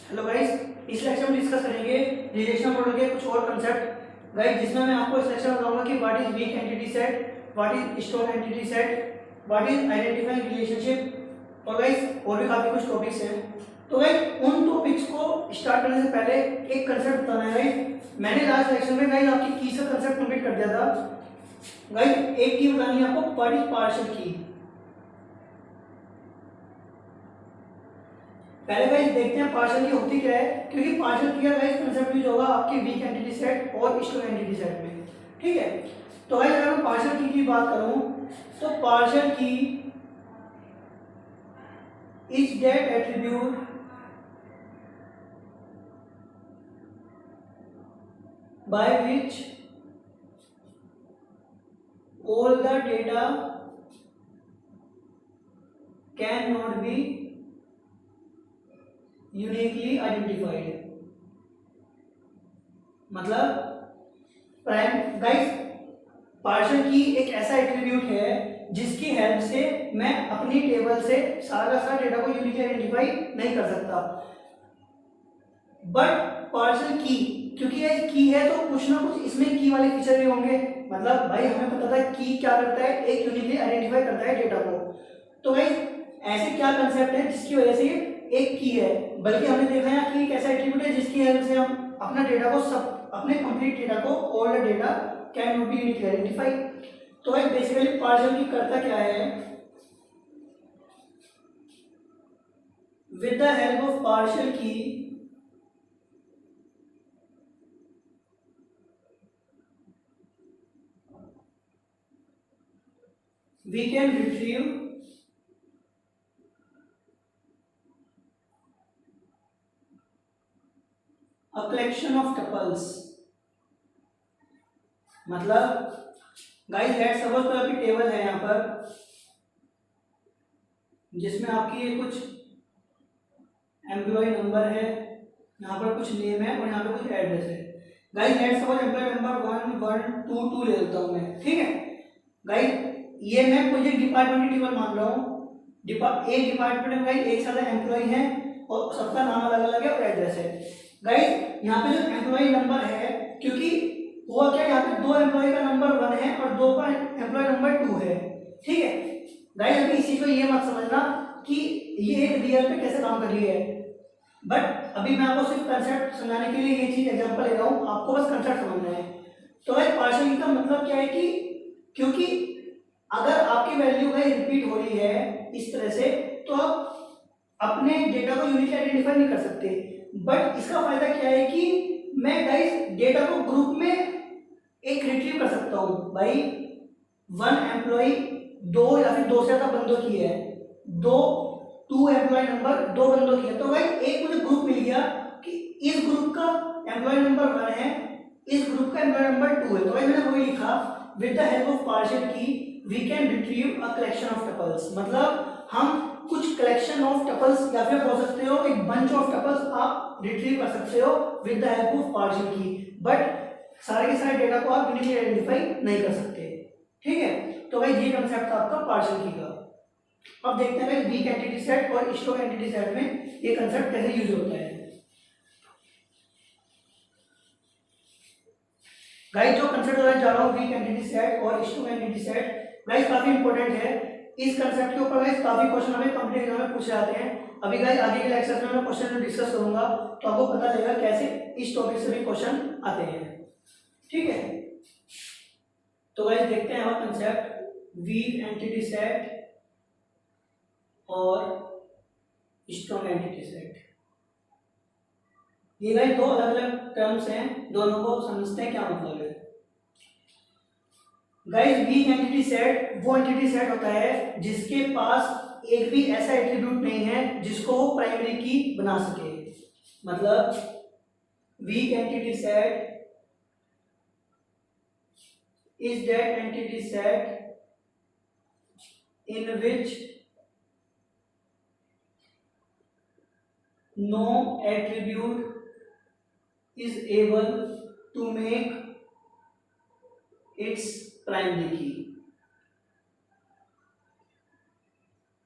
Hello guys, इस lecture में discuss करेंगे रिलेशनल मॉडल के कुछ और कंसेप्ट गाइस, जिसमें मैं आपको इस लेक्चर में बताऊंगा कि what is weak entity set, what is strong entity set, what is identifying relationship और गाइस और भी काफी कुछ टॉपिक्स हैं। तो गाइस उन टॉपिक्स को स्टार्ट करने से पहले एक कंसेप्ट बताना है गाइस। मैंने लास्ट लेक्चर में गाइस आपकी की से कंसेप्ट कंप्लीट कर दिया था। गाइस एक की बतानी है आपको, व्हाट इज पार्शियल की। पहले गाइस देखते हैं पार्शियल की होती क्या है, क्योंकि पार्शियल की का गाइस कंसेप्ट यूज होगा आपके वीक एंटिटी सेट और स्ट्रॉन्ग एंटिटी सेट में। ठीक है, तो गाइस अगर मैं पार्शियल की बात करूं तो पार्शियल की is that attribute by which all the data cannot be uniquely identified। मतलब प्राइम गाइस पार्शियल की एक ऐसा एट्रीब्यूट है जिसकी हेल्प से मैं अपनी टेबल से सारा का सारा डेटा को यूनिकली आइडेंटिफाई नहीं कर सकता। बट पार्शियल की, क्योंकि ये की है तो कुछ ना कुछ इसमें की वाले फीचर भी होंगे। मतलब भाई हमें पता था की क्या करता है, एक यूनिकली आइडेंटिफाई करता है डेटा को। तो गाइस ऐसे क्या कंसेप्ट है जिसकी वजह से एक की है, बल्कि हमने देखा है कि एक ऐसा एट्रीब्यूट है जिसकी हेल्प से हम अपना डेटा को सब अपने कंप्लीट डेटा को all the data can not be uniquely identify. तो गाइस बेसिकली पार्शियल की करता क्या है, with the help of partial की we can retrieve a collection of tuples। मतलब गाइस लेट्स सपोज कोई आपकी टेबल है यहाँ पर जिसमें आपकी ये कुछ एम्प्लॉय नंबर है, यहाँ पर कुछ नेम है और यहाँ पे कुछ एड्रेस है। Guys let's suppose employ number 1122 ले लेता हूँ मैं। ठीक है गाइस, ये मैं कोई एक डिपार्टमेंट टेबल मान रहा हूँ। एक डिपार्टमेंट में गाइस एक साथ एम्प्लॉय है और सबका नाम अलग अलग है और एड्रेस है। गाइस यहाँ पे जो एम्प्लॉय नंबर है, क्योंकि हुआ क्या, यहाँ पे दो एम्प्लॉय का नंबर 1 है और दो का एम्प्लॉय नंबर 2 है। ठीक है गाइस, अभी इसी को ये मत समझना कि ये एक रियल पे कैसे काम कर रही है, बट अभी मैं आपको सिर्फ कंसेप्ट समझाने के लिए ये चीज एग्जांपल ले रहा हूँ, आपको बस कंसेप्ट समझना है। तो गाइस पार्शियल का मतलब क्या है कि क्योंकि अगर आपकी वैल्यू गाइस रिपीट हो रही है इस तरह से तो आप अपने डेटा को यूनिकली आइडेंटिफाई नहीं कर सकते। बट इसका फायदा क्या है कि मैं गाइस डेटा को ग्रुप में एक रिट्रीव कर सकता हूँ। भाई 1 एम्प्लॉय 2 या फिर 2 से ज्यादा बंदों की है, 2 एम्प्लॉय नंबर 2 बंदों की है, तो भाई एक मुझे ग्रुप मिल गया कि इस ग्रुप का एम्प्लॉय नंबर 1 है, इस ग्रुप का एम्प्लॉय नंबर 2 है। तो भाई मैंने वही लिखा, with the help of partial key we can retrieve a collection of tuples. मतलब हम कुछ कलेक्शन ऑफ टपल्स या फिर बोल सकते हो एक बंच ऑफ टपल्स आप रिट्रीव कर सकते हो with the help of partial की, बट सारे के सारे डेटा को आप यूनिकली आइडेंटिफाई नहीं कर सकते। ठीक है, तो भाई ये कंसेप्ट था आपका पार्शियल की का। अब देखते हैं वीक एंटिटी सेट और स्ट्रॉन्ग एंटिटी सेट में ये कंसेप्ट कैसे यूज होता है। गाइस जो कंसेप्ट बताने जा रहा हूँ वीक एंटिटी सेट और स्ट्रॉन्ग एंटिटी सेट, गाइस काफी इंपॉर्टेंट है। इस कंसेप्ट के ऊपर गाइस काफी क्वेश्चन हमें कॉम्पिटिटिव एग्जाम में पूछे जाते हैं। अभी गाइस आगे के लेक्चर में मैं क्वेश्चन डिस्कस करूंगा तो आपको पता चलेगा कैसे इस टॉपिक से भी क्वेश्चन आते हैं। ठीक है, तो गाइस देखते हैं हमारा कंसेप्ट वीक एंटिटी सेट और स्ट्रॉन्ग एंटिटी सेट। ये गाइस दो अलग अलग टर्म्स हैं, दोनों को समझते हैं क्या मतलब है। गाइस वीक एंटिटी सेट वो एंटिटी सेट होता है जिसके पास एक भी ऐसा एट्रीब्यूट नहीं है जिसको वो प्राइमरी की बना सके। मतलब weak entity set is that entity set in which no attribute is able to make its primary key.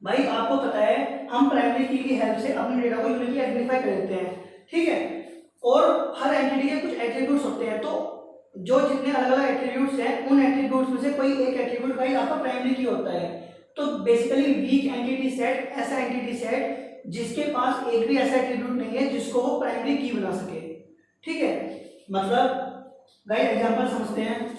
भाई आपको पता है हम प्राइमरी की हेल्प से अपने डेटा को यूनिकली आइडेंटिफाई कर लेते हैं, ठीक है। और हर एंटिटी के कुछ एट्रीब्यूट्स होते हैं, तो जो जितने अलग अलग एट्रीब्यूट्स हैं उन एट्रीब्यूट्स में से कोई एक एट्रीब्यूट गाइस आपका प्राइमरी की होता है। तो बेसिकली वीक एंटिटी सेट ऐसा एंटिटी सेट जिसके पास एक भी ऐसा एट्रीब्यूट नहीं है जिसको वो प्राइमरी की बना सके। ठीक है, मतलब गाइस एग्जांपल समझते हैं।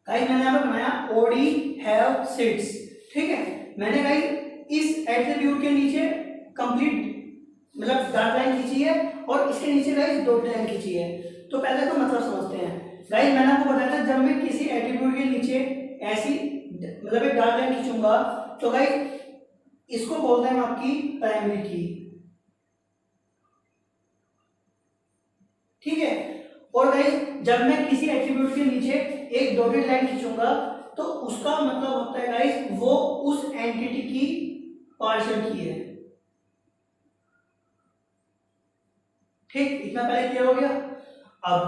गाइस मैंने यहाँ पे बनाया ओडी हैव सीट्स। ठीक है, मैंने गाइस इस एट्रीब्यूट के नीचे कंप्लीट मतलब डॉट लाइन खींची है और इसके नीचे गाइस डॉट लाइन खींची है। तो पहले तो मतलब समझते हैं। गाइस मैंने आपको बताया था जब मैं किसी एट्रीब्यूट के नीचे ऐसी मतलब एक डॉट लाइन खींचूंगा तो गाइस इसको बोलते हैं आपकी प्राइमरी की। ठीक है, और गाइस जब मैं किसी एट्रीब्यूट के नीचे एक डॉटेड लाइन खींचूंगा तो उसका मतलब होता है गाइस वो उस एंटिटी की पार्शियल की है। ठीक, इतना पहले क्लियर हो गया। अब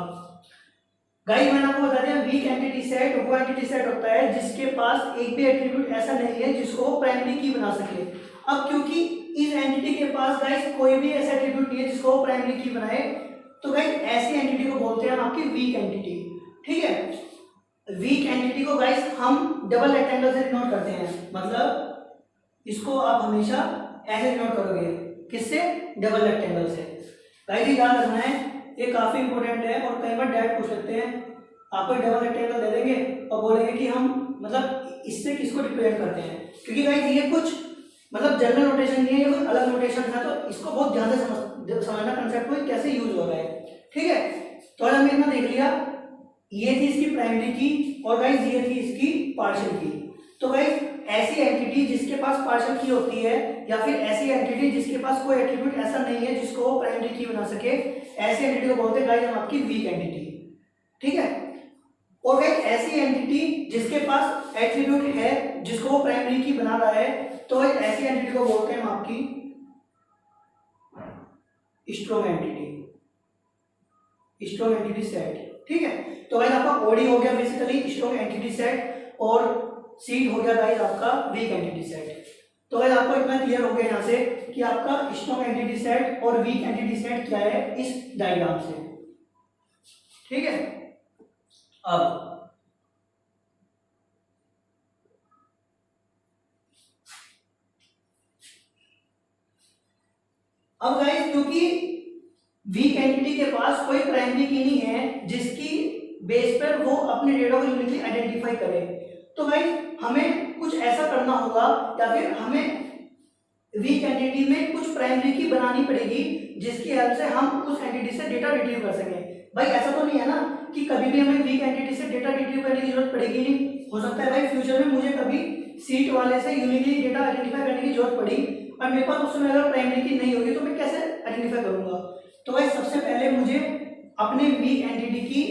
गाइस मैंने आपको बता दिया वीक एंटिटी सेट वो एंटिटी सेट होता है जिसके पास एक भी एट्रीब्यूट ऐसा नहीं है जिसको वो प्राइमरी की बना सके। अब क्योंकि इस एंटिटी के पास गाइस कोई भी ऐसा एट्रीब्यूट नहीं है जिसको वो प्राइमरी की बनाए, तो गाइस ऐसी एंटिटी को बोलते हैं हम आपकी वीक एंटिटी। ठीक है, वीक एंटिटी को गाइस हम डबल रेक्टेंगल से डिनोट करते हैं, मतलब इसको आप हमेशा ऐसे डिनोट करोगे, किससे? डबल रेक्टेंगल से। गाइस याद रखना है, ये काफी इंपॉर्टेंट है और कई बार डायरेक्ट पूछ सकते हैं, आपको डबल रेक्टेंगल दे देंगे और बोलेंगे कि हम मतलब इससे किसको रिप्रेजेंट करते हैं, क्योंकि गाइस ये कुछ मतलब जनरल नोटेशन नहीं है, ये कुछ अलग नोटेशन है, तो इसको बहुत ध्यान से समझना कंसेप्ट को कैसे यूज हो रहा है। ठीक है, तो आज हमने इतना देख लिया, ये थी इसकी प्राइमरी की और गाइस ये थी इसकी पार्शियल की। तो गाइस ऐसी एंटिटी जिसके पास पार्शियल की होती है या फिर ऐसी एंटिटी जिसके पास कोई एट्रीब्यूट ऐसा नहीं है जिसको वो प्राइमरी की बना सके, ऐसी एंटिटी को बोलते हैं गाइस हम आपकी वीक एंटिटी। ठीक है, और गाइस ऐसी एंटिटी जिसके पास एट्रीब्यूट है जिसको वो प्राइमरी की बना रहा है, तो ऐसी एंटिटी को बोलते हैं हम आपकी strong entity, strong entity set. ठीक है, तो गाइस आपका ओडी हो गया बेसिकली स्ट्रॉन्ग एंटिटी सेट और सीट हो गया गाइस आपका वीक एंटिटी सेट। तो गाइस आपको इतना क्लियर हो गया यहाँ से कि आपका स्ट्रॉन्ग एंटिटी सेट और वीक एंटिटी सेट क्या है इस डायग्राम से। ठीक है, अब गाइस क्योंकि वीक एंटिटी के पास कोई प्राइमरी की नहीं है जिसकी बेस पर वो अपने डेटा को यूनिकली आइडेंटिफाई करे, तो गाइस हमें कुछ ऐसा करना होगा या फिर हमें वीक एंटिटी में कुछ प्राइमरी की बनानी पड़ेगी जिसकी हेल्प से हम उस एंटिटी से डेटा रिट्रीव कर सकें। भाई ऐसा तो नहीं है ना कि कभी भी हमें वीक एंटिटी से डेटा रिट्रीव करने की जरूरत पड़ेगी नहीं, हो सकता है भाई फ्यूचर में मुझे कभी सीट वाले से यूनिकली डेटा आइडेंटिफाई करने की जरूरत पड़ी और मेरे पास उसमें अगर प्राइमरी की नहीं होगी तो मैं कैसे आइडेंटिफाई करूंगा। तो भाई सबसे पहले मुझे अपने वीक एंटिटी की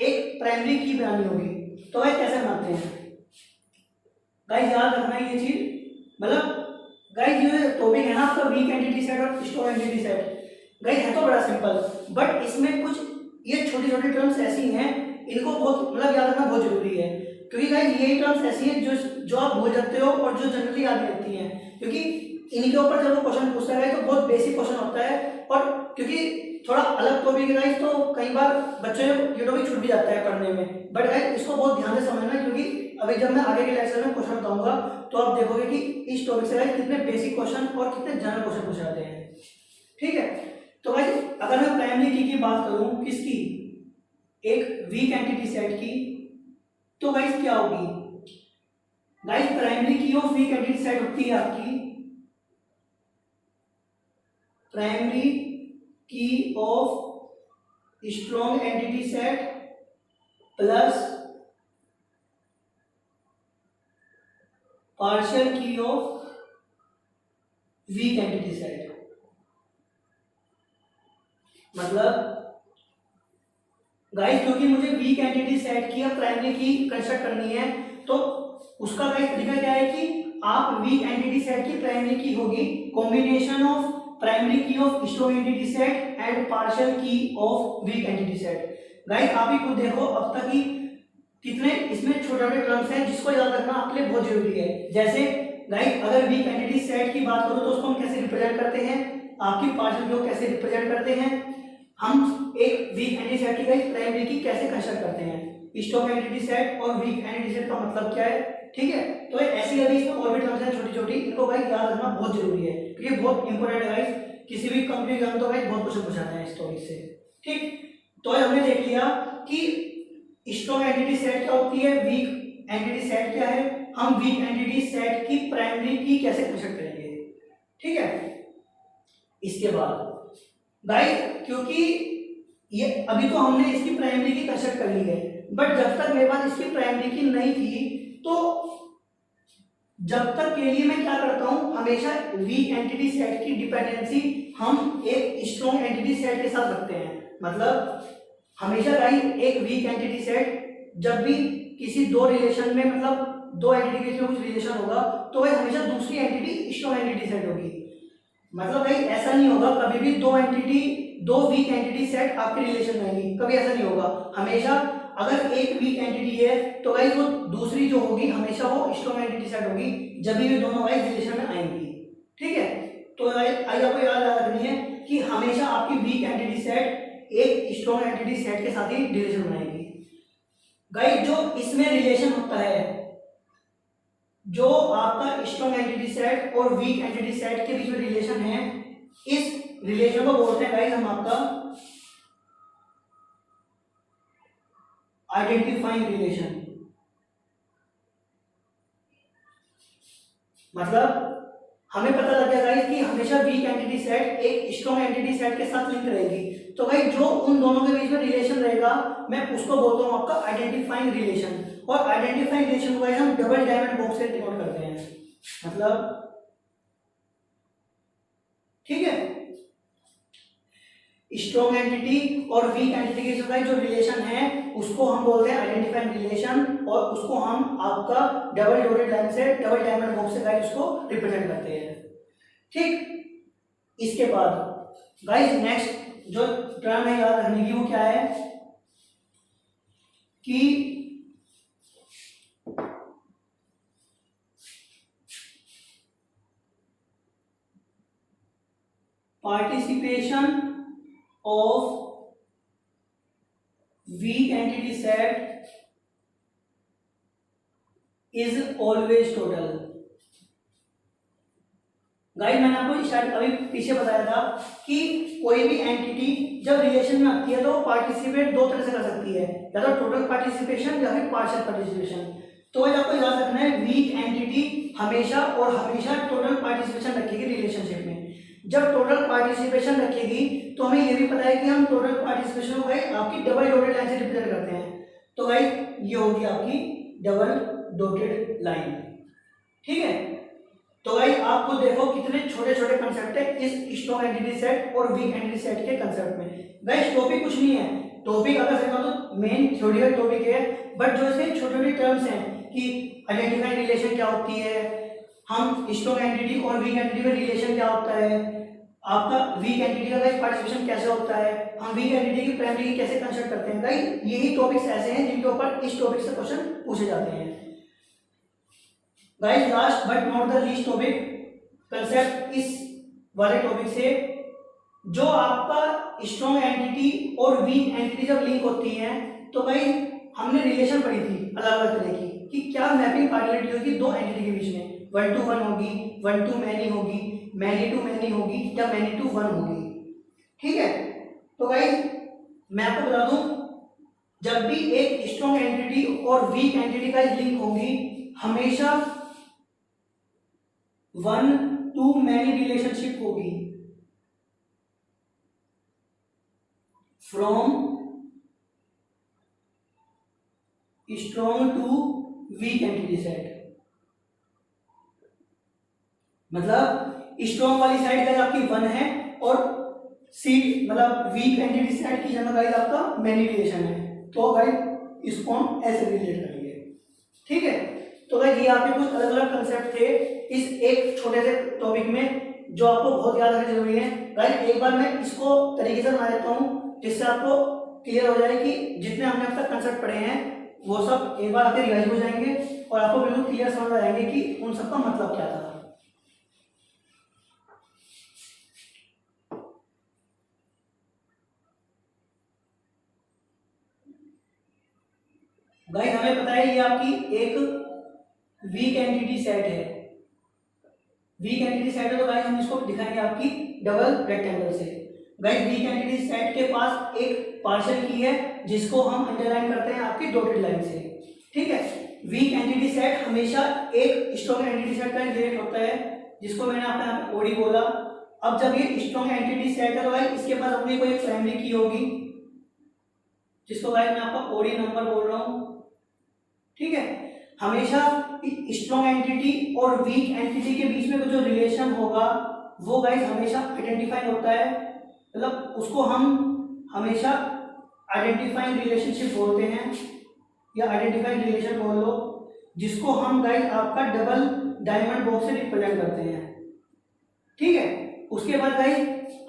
एक प्राइमरी की बनानी होगी, तो भाई कैसे बनाते हैं गाइस, याद रखना है ये चीज। मतलब गाइस ये टॉपिक है ना आपका वीक एंटिटी सेट और स्ट्रॉन्ग एंटिटी सेट, गाइस है तो बड़ा सिंपल, बट इसमें कुछ ये छोटी छोटी टर्म्स ऐसी हैं इनको बहुत मतलब याद रखना बहुत जरूरी है, क्योंकि गाइस ये टर्म्स ऐसी हैं जो आप भूल जाते हो और जो जनरली याद रहती हैं, क्योंकि इनके ऊपर जब वो क्वेश्चन पूछता है तो बहुत बेसिक क्वेश्चन होता है और क्योंकि थोड़ा अलग टॉपिक है गाइस, तो कई बार बच्चों ये टॉपिक छूट भी जाता है पढ़ने में, बट गाइस इसको बहुत ध्यान से समझना, क्योंकि अभी जब मैं आगे के लेक्चर में क्वेश्चन बताऊंगा तो आप देखोगे कि इस टॉपिक से गाइस कितने बेसिक क्वेश्चन और कितने जनरल क्वेश्चन पूछे जाते हैं। ठीक है, तो गाइस अगर मैं प्राइमरी की बात करूं किसकी, एक वीक एंटिटी सेट की, तो गाइस क्या होगी, guys primary key of weak entity set होती है आपकी primary key of strong entity set plus partial key of weak entity set. मतलब गाइस क्योंकि मुझे वीक एंटिटी सेट की या प्राइमरी की कंस्ट्रक्ट करनी है, तो उसका गाइस तरीका क्या है कि आप वीक एंटिटी सेट की प्राइमरी की होगी combination of primary key of strong entity set and partial key of weak entity set. Guys आप ही खुद देखो अब तक ही कितने इसमें छोटे छोटे टर्म्स हैं जिसको याद रखना आपके लिए बहुत जरूरी है। जैसे गाइस अगर वीक एंटिटी सेट की बात करो तो उसको हम कैसे रिप्रेजेंट करते हैं, आपकी पार्शियल की कैसे रिप्रेजेंट करते हैं, हम एक वीक एंटिटी सेट की गाइस प्राइमरी की कैसे कंस्ट्रक्ट करते हैं, स्ट्रॉन्ग एंटिटी सेट और वीक एंटिटी सेट का मतलब क्या है, ठीक है। तो ऐसी अभी इसमें और भी टर्म्स हैं छोटी छोटी, इनको गाइस याद रखना बहुत जरूरी है क्योंकि बहुत इंपॉर्टेंट है गाइस, किसी भी कंपनी एग्जाम तो गाइस बहुत क्वेश्चन पूछाते हैं इस टॉपिक से, ठीक। तो हमने देख लिया कि स्ट्रॉन्ग एंटिटी सेट क्या होती है, वीक एंटिटी सेट क्या है, हम वीक एंटिटी सेट की प्राइमरी की कैसे कंस्ट्रक्ट करेंगे, ठीक है। इसके बाद गाइस क्योंकि ये अभी तो हमने इसकी प्राइमरी की कंस्ट्रक्ट कर ली है, बट जब तक मेरे पास इसकी प्राइमरी की नहीं थी तो जब तक के लिए मैं क्या करता हूं, हमेशा वीक एंटिटी सेट की डिपेंडेंसी हम एक स्ट्रॉन्ग एंटिटी सेट के साथ रखते हैं। मतलब हमेशा गाइस एक वीक एंटिटी सेट जब भी किसी दो रिलेशन में, मतलब दो एंटिटी के बीच में कुछ रिलेशन होगा तो वह हमेशा दूसरी एंटिटी स्ट्रॉन्ग एंटिटी सेट होगी। मतलब भाई ऐसा नहीं होगा कभी भी दो वीक एंटिटी सेट आपके रिलेशन में आएंगी, कभी ऐसा नहीं होगा। हमेशा अगर एक वीक एंटिटी है तो गाइस वो दूसरी जो होगी हमेशा वो स्ट्रॉन्ग एंटिटी सेट होगी जब भी वे दोनों गाइस रिलेशन में आएंगी, ठीक है। तो आई आपको याद रखनी है कि हमेशा आपकी वीक एंटिटी सेट एक स्ट्रॉन्ग एंटिटी सेट के साथ ही रिलेशन बनाएगी। गाइस जो इसमें रिलेशन होता है, जो आपका स्ट्रॉन्ग एंटिटी सेट और वीक एंटिटी सेट के बीच में रिलेशन है, इस रिलेशन को बोलते हैं गाइस हम आपका आइडेंटिफाइंग रिलेशन। मतलब हमें पता लग गया गाइस कि हमेशा वीक एंटिटी सेट एक स्ट्रॉन्ग एंटिटी सेट के साथ लिंक रहेगी, तो गाइस जो उन दोनों के बीच में रिलेशन रहेगा मैं उसको बोलता हूं आपका आइडेंटिफाइंग रिलेशन। और आइडेंटिफाइंग रिलेशन को गाइस हम डबल डायमंड बॉक्स से डिनोट करते हैं। मतलब ठीक है, स्ट्रॉन्ग एंटिटी और वीक एंटिटी के बीच जो रिलेशन है उसको हम बोलते हैं आइडेंटिफाइंग रिलेशन, और उसको हम आपका डबल डॉटेड लाइन से, डबल डायमंड बॉक्स से गाइस उसको रिप्रेजेंट करते हैं, ठीक। इसके बाद गाइस नेक्स्ट जो टर्म है याद रखने की वो क्या है कि participation of weak entity set is always total। Guys मैंने आपको स्टार्ट अभी पीछे बताया था कि कोई भी एंटिटी जब रिलेशन में आती है तो पार्टिसिपेट दो तरह से कर सकती है, या तो टोटल पार्टिसिपेशन या फिर पार्शियल पार्टिसिपेशन। तो आपको याद रखना है वीक एंटिटी हमेशा और हमेशा टोटल पार्टिसिपेशन रखेगी रिलेशनशिप में। जब टोटल पार्टिसिपेशन रखेगी तो हमें यह भी पता है कि हम टोटल पार्टिसिपेशन को गाइस आपकी डबल डॉटेड लाइन से रिप्रेजेंट करते हैं। तो गाइस ये होगी आपकी डबल डॉटेड लाइन, ठीक है। तो गाइस आप खुद देखो कितने छोटे छोटे कंसेप्ट है इस स्ट्रॉन्ग एंटिटी सेट और वीक एंटिटी सेट के कंसेप्ट में। गाइस टॉपिक कुछ नहीं है, टॉपिक अगर देखो तो मेन थ्योरेटिकल टॉपिक है, बट जो इसके छोटे छोटे टर्म्स हैं कि आइडेंटिफाइंग रिलेशन क्या होती है, हम स्ट्रॉन्ग एंटिटी और वीक एंटिटी में रिलेशन क्या होता है, आपका वीक एंटिटी का गाइस पार्टिसिपेशन कैसे होता है, हम वीक एंटिटी की प्राइमरी कैसे कंस्ट्रक्ट करते हैं। गाइस यही टॉपिक्स ऐसे हैं जिनके ऊपर इस टॉपिक से क्वेश्चन पूछे जाते हैं। Guys last but not the least topic concept इस वाले टॉपिक से, जो आपका स्ट्रॉन्ग एंटिटी और वीक एंटिटी जब लिंक होती है तो गाइस हमने रिलेशन पढ़ी थी अलग अलग तरह की कि क्या मैपिंग कार्डिनलिटी होगी दो एंटिटी के बीच में, 1 to 1 होगी, 1 to many होगी, many to many होगी, या many to 1 होगी, ठीक है। तो गाइस मैं आपको बता दूं जब भी एक स्ट्रॉन्ग एंटिटी और वीक एंटिटी का लिंक होगी हमेशा 1 to many रिलेशनशिप होगी from strong to weak entity set. मतलब स्ट्रॉन्ग वाली साइड गाइस आपकी 1 है और सी मतलब वीक एंटिटी सेट की जगह गाइस आपका मैनी रिलेशन है, तो गाइस इसको हम ऐसे रिलेट करेंगे। ठीक है, तो गाइस ये आपके कुछ अलग अलग कंसेप्ट थे इस एक छोटे से टॉपिक में जो आपको बहुत याद रखना जरूरी है। गाइस एक बार मैं इसको तरीके से बना देता हूँ जिससे आपको क्लियर हो जाए कि जितने हमने अब तक कंसेप्ट पढ़े हैं वो सब एक बार आपके रिवाइज हो जाएंगे और आपको बिल्कुल क्लियर समझ आ जाएंगे कि उन सबका मतलब क्या था। गाइस हमें पता है ये आपकी एक वीक एंटिटी सेट है, वीक एंटिटी सेट है, तो गाइस हम इसको दिखाएंगे आपकी डबल रेक्टेंगल से। गाइस वीक एंटिटी सेट के पास एक पार्शियल की है जिसको हम अंडरलाइन करते हैं आपकी डॉटेड लाइन से। ठीक है, वीक एंटिटी सेट हमेशा एक स्ट्रॉन्ग एंटिटी सेट का रिलेट होता है जिसको मैंने आपने ओडी बोला। अब जब ये स्ट्रॉन्ग एंटिटी सेट है तो गाइस इसके पास अपनी कोई प्राइमरी की होगी जिसको गाइस मैं आपका ओडी नंबर बोल रहा हूँ। ठीक है, हमेशा स्ट्रॉन्ग एंटिटी और वीक एंटिटी के बीच में जो रिलेशन होगा वो गाइस हमेशा आइडेंटिफाई होता है, मतलब उसको हम हमेशा आइडेंटिफाइंग रिलेशनशिप बोलते हैं या आइडेंटिफाइंग रिलेशन बोल लो, जिसको हम गाइस आपका डबल डायमंड बॉक्स से रिप्रेजेंट करते हैं। ठीक है, उसके बाद गाइस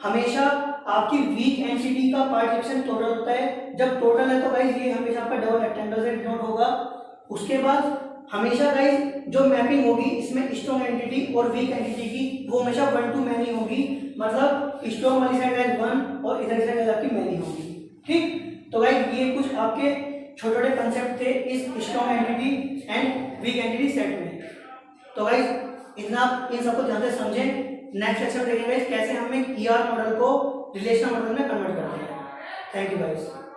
हमेशा आपकी वीक एंटिटी का पार्ट रिएक्शन टोटल होता है, जब टोटल है तो गाइस ये हमेशा आपका डबल रेक्टेंगल से डिनोट होगा। उसके बाद हमेशा गाइस जो मैपिंग होगी इसमें स्ट्रॉन्ग एंटिटी और वीक एंटिटी की वो हमेशा 1 to many होगी, मतलब स्ट्रॉन्ग वाली साइड गाइस 1 और इधर साइड आपकी मैनी होगी। ठीक, तो गाइस ये कुछ आपके छोटे छोटे कंसेप्ट थे इस strong entity and week entity set में। तो गाइस इतना आप इन सबको ध्यान से समझें। नेक्स्ट लेक्चर देखेंगे कैसे हम एक ईआर मॉडल को रिलेशनल मॉडल में कन्वर्ट करते हैं। Thank you guys.